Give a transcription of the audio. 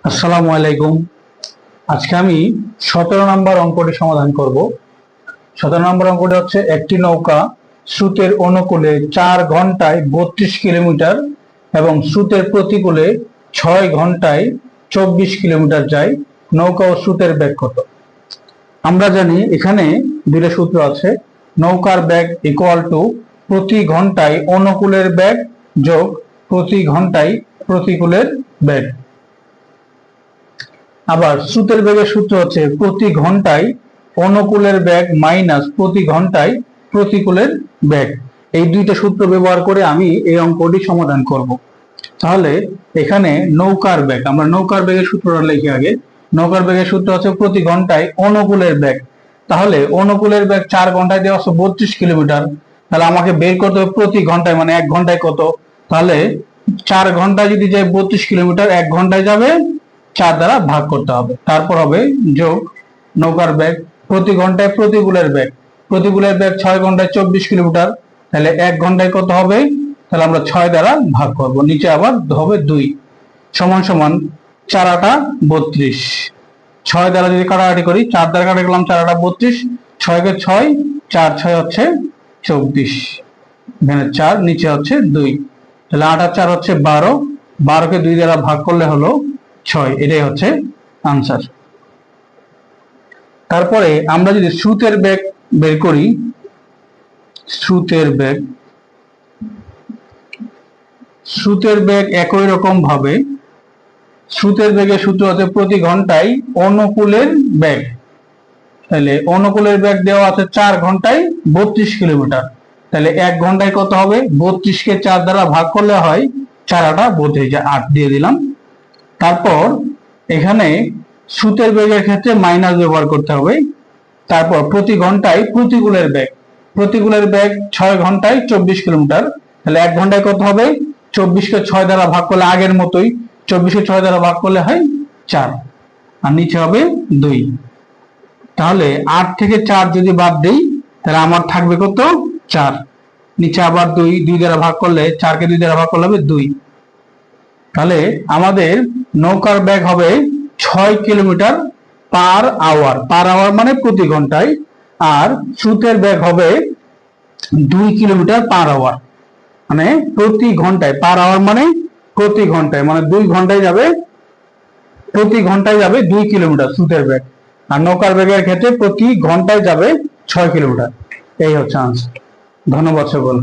আসসালামু আলাইকুম। আজকে আমি 17 নম্বর অঙ্কটি সমাধান করব। 17 নম্বর অঙ্কটি হচ্ছে, একটি নৌকা স্রোতের অনুকূলে 4 ঘন্টায় 32 কিলোমিটার এবং স্রোতের প্রতিকূলে 6 ঘন্টায় 24 কিলোমিটার যায়। নৌকা ও স্রোতের বেগ কত? আমরা জানি এখানে দুটো সূত্র আছে। নৌকার বেগ ইকুয়াল টু প্রতি ঘন্টায় অনুকূলের বেগ যোগ প্রতি ঘন্টায় প্রতিকূলের বেগ। আবার স্রোতের বেগের সূত্র হচ্ছে প্রতি ঘন্টায় অনুকূলের বেগ মাইনাস প্রতি ঘন্টায় প্রতিকূলের বেগ। এই দুইটা সূত্র ব্যবহার করে আমি এই অঙ্কটি সমাধান করব। তাহলে এখানে নৌকার বেগ, আমরা নৌকার বেগের সূত্রটা লিখি আগে। নৌকার বেগের সূত্র হচ্ছে প্রতি ঘন্টায় অনুকূলের বেগ। তাহলে অনুকূলের বেগ 4 ঘন্টায় দেওয়া আছে 32 কিলোমিটার। তাহলে আমাকে বের করতে হবে প্রতি ঘন্টায়, মানে 1 ঘন্টায় কত। তাহলে 4 ঘন্টায় যদি যায় 32 কিলোমিটার, 1 ঘন্টায় যাবে 4 দ্বারা ভাগ করতে হবে। তারপর হবে যোগ নৌকার বেগ প্রতি ঘন্টায় প্রতিকূলের বেগ। প্রতিকূলের বেগ 6 ঘন্টায় 24 কিলোমিটার। তাহলে 1 ঘন্টায় কত হবে? তাহলে আমরা 6 দ্বারা ভাগ করব। নিচে আবার হবে 2 সমান সমান 4 আটা 32। 6 দ্বারা যদি কাটাকাটি করি, 4 দ্বারা কাটা গেলাম 4 আটা 32, 6 কে 6, 4 6 হচ্ছে 24। এখানে 4, নিচে হচ্ছে 2। তাহলে 8 আর 4 হচ্ছে 12, 12 কে 2 দ্বারা ভাগ করলে হলো 6। এটাই হচ্ছে আনসার। তারপরে আমরা যদি স্রোতের বেগ বের করি, স্রোতের বেগ একই রকম ভাবে স্রোতের বেগের সূত্র হচ্ছে প্রতি ঘন্টায় অনুকূলের বেগ। তাহলে অনুকূলের বেগ দেওয়া আছে 4 ঘন্টায় 32 কিলোমিটার। তাহলে 1 ঘন্টায় কত হবে? 32 কে 4 দ্বারা ভাগ করলে হয় 4 আটা 32, 8 দিয়ে দিলাম। তারপর এখানে স্রোতের বেগের ক্ষেত্রে মাইনাস ব্যবহার করতে হবে। তারপর প্রতি ঘন্টায় প্রতিকূলের বেগ, প্রতিকূলের বেগ 6 ঘন্টায় 24 কিলোমিটার। তাহলে 1 ঘন্টায় কত হবে? 24 কে 6 দ্বারা ভাগ করলে আগের মতোই 24 কে 6 দ্বারা ভাগ করলে হয় 4, আর নিচে হবে 2। তাহলে 8 থেকে 4 যদি বাদ দেই, তাহলে আমার থাকবে কত? 4। নিচে আবার 2, 2 দ্বারা ভাগ করলে, 4 কে 2 দ্বারা ভাগ করলে হবে 2। তাহলে আমাদের নৌকার বেগ হবে 6 kilometre per hour. Per hour মানে প্রতি ঘন্টায়। আর স্রোতের বেগ হবে 2 কিলোমিটার পার আওয়ার, মানে প্রতি ঘন্টায়। পার আওয়ার মানে প্রতি ঘন্টায়, মানে 2 ঘন্টায় যাবে, প্রতি ঘন্টায় যাবে 2 কিলোমিটার স্রোতের বেগ। আর নৌকার বেগের ক্ষেত্রে প্রতি ঘন্টায় যাবে 6 কিলোমিটার। এই হচ্ছে আনসার। ধন্যবাদ সকল।